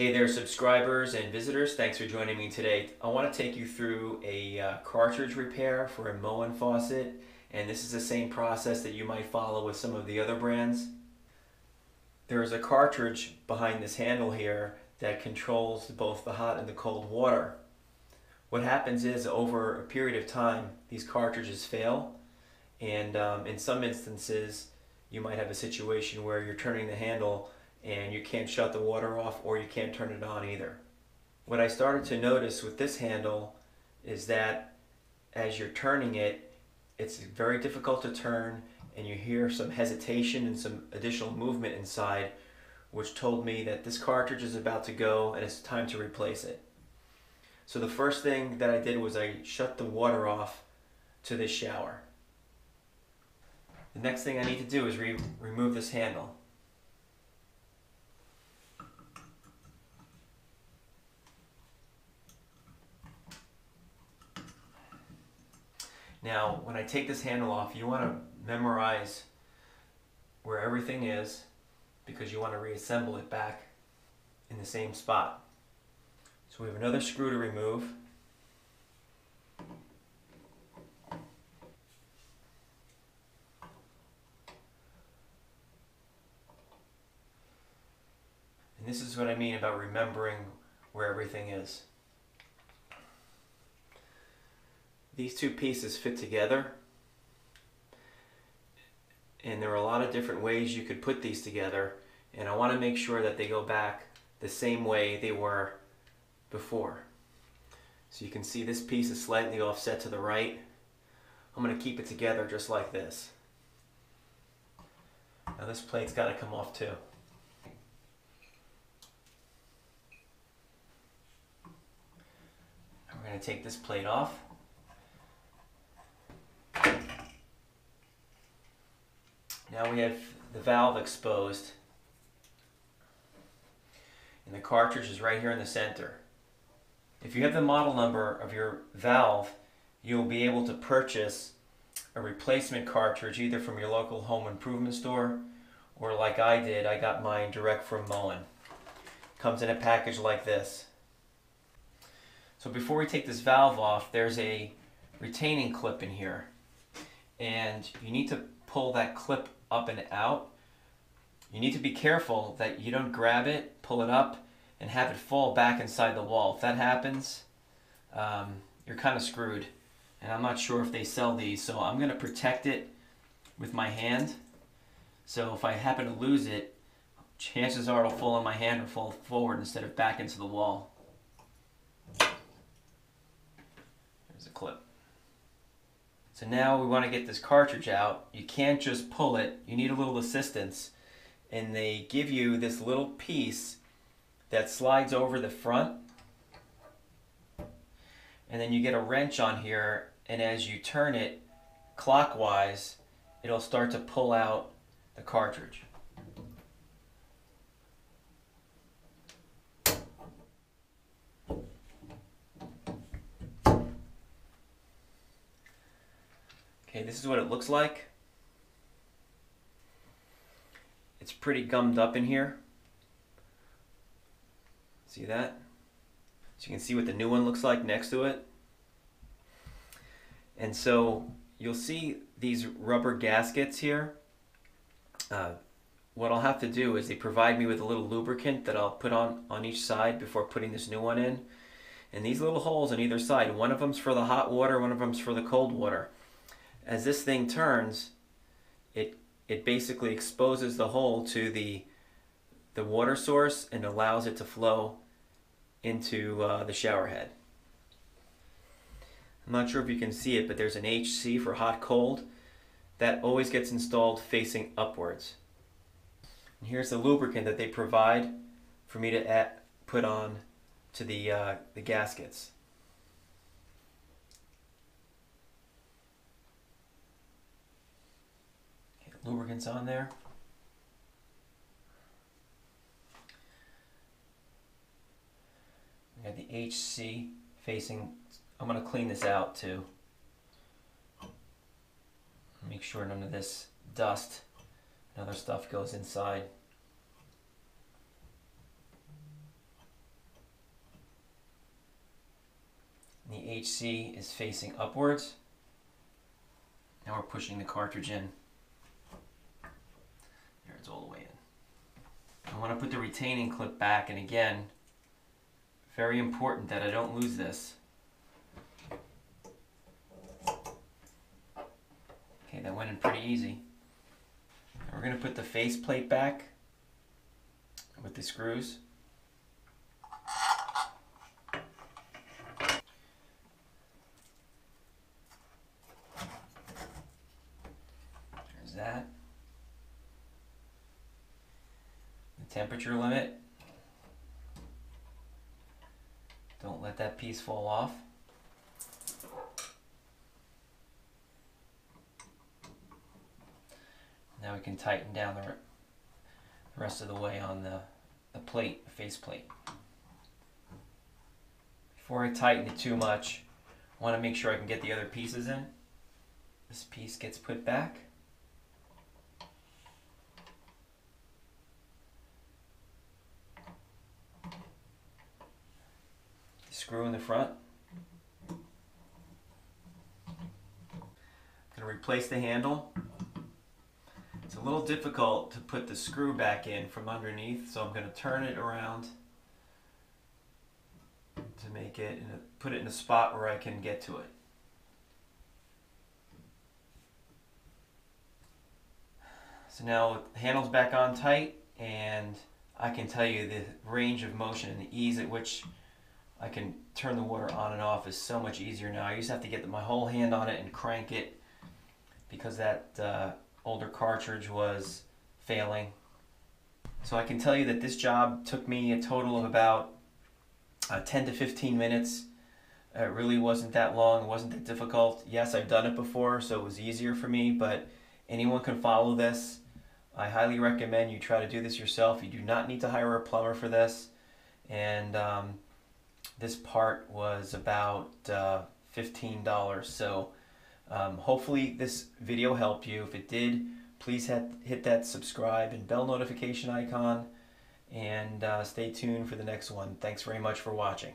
Hey there, subscribers and visitors. Thanks for joining me today. I want to take you through a cartridge repair for a Moen faucet, and this is the same process that you might follow with some of the other brands. There is a cartridge behind this handle here that controls both the hot and the cold water. What happens is, over a period of time, these cartridges fail, and in some instances you might have a situation where you're turning the handle and you can't shut the water off, or you can't turn it on either. What I started to notice with this handle is that as you're turning it, it's very difficult to turn, and you hear some hesitation and some additional movement inside, which told me that this cartridge is about to go and it's time to replace it. So the first thing that I did was I shut the water off to this shower. The next thing I need to do is remove this handle. Now, when I take this handle off, you want to memorize where everything is, because you want to reassemble it back in the same spot. So we have another screw to remove. And this is what I mean about remembering where everything is. These two pieces fit together, and there are a lot of different ways you could put these together, and I want to make sure that they go back the same way they were before. So you can see this piece is slightly offset to the right. I'm going to keep it together just like this. Now this plate's got to come off too. And we're going to take this plate off. Now we have the valve exposed, and the cartridge is right here in the center. If you have the model number of your valve, you'll be able to purchase a replacement cartridge either from your local home improvement store, or like I did, I got mine direct from Moen. Comes in a package like this. So before we take this valve off, there's a retaining clip in here, and you need to pull that clip up and out. You need to be careful that you don't grab it, pull it up, and have it fall back inside the wall. If that happens, you're kind of screwed. And I'm not sure if they sell these, so I'm going to protect it with my hand. So if I happen to lose it, chances are it'll fall on my hand or fall forward instead of back into the wall. There's a clip. So now we want to get this cartridge out. You can't just pull it, you need a little assistance. And they give you this little piece that slides over the front. And then you get a wrench on here, and as you turn it clockwise, it'll start to pull out the cartridge. Okay, this is what it looks like. It's pretty gummed up in here. See that? So you can see what the new one looks like next to it. And so you'll see these rubber gaskets here. What I'll have to do is they provide me with a little lubricant that I'll put on each side before putting this new one in. And these little holes on either side, one of them's for the hot water, one of them's for the cold water. As this thing turns, it basically exposes the hole to the water source and allows it to flow into the shower head. I'm not sure if you can see it, but there's an HC for hot cold. That always gets installed facing upwards. And here's the lubricant that they provide for me to put on to the gaskets. Okay, the lubricant's on there. We got the HC facing. I'm going to clean this out too. Make sure none of this dust and other stuff goes inside. HC is facing upwards. Now we're pushing the cartridge in. There, it's all the way in. I want to put the retaining clip back, and again, very important that I don't lose this. Okay, that went in pretty easy. Now we're going to put the faceplate back with the screws. There's that. The temperature limit. Don't let that piece fall off. Now we can tighten down the rest of the way on the plate, the face plate. Before I tighten it too much, I want to make sure I can get the other pieces in. This piece gets put back. Screw in the front. I'm going to replace the handle. It's a little difficult to put the screw back in from underneath, so I'm going to turn it around to make it, put it in a spot where I can get to it. So now the handle's back on tight, and I can tell you the range of motion and the ease at which I can turn the water on and off is so much easier now. I used to have to get my whole hand on it and crank it because that older cartridge was failing. So I can tell you that this job took me a total of about 10 to 15 minutes. It really wasn't that long, it wasn't that difficult. Yes, I've done it before, so it was easier for me, but anyone can follow this. I highly recommend you try to do this yourself. You do not need to hire a plumber for this. And this part was about $15, so hopefully this video helped you. If it did, please hit that subscribe and bell notification icon, and stay tuned for the next one. Thanks very much for watching.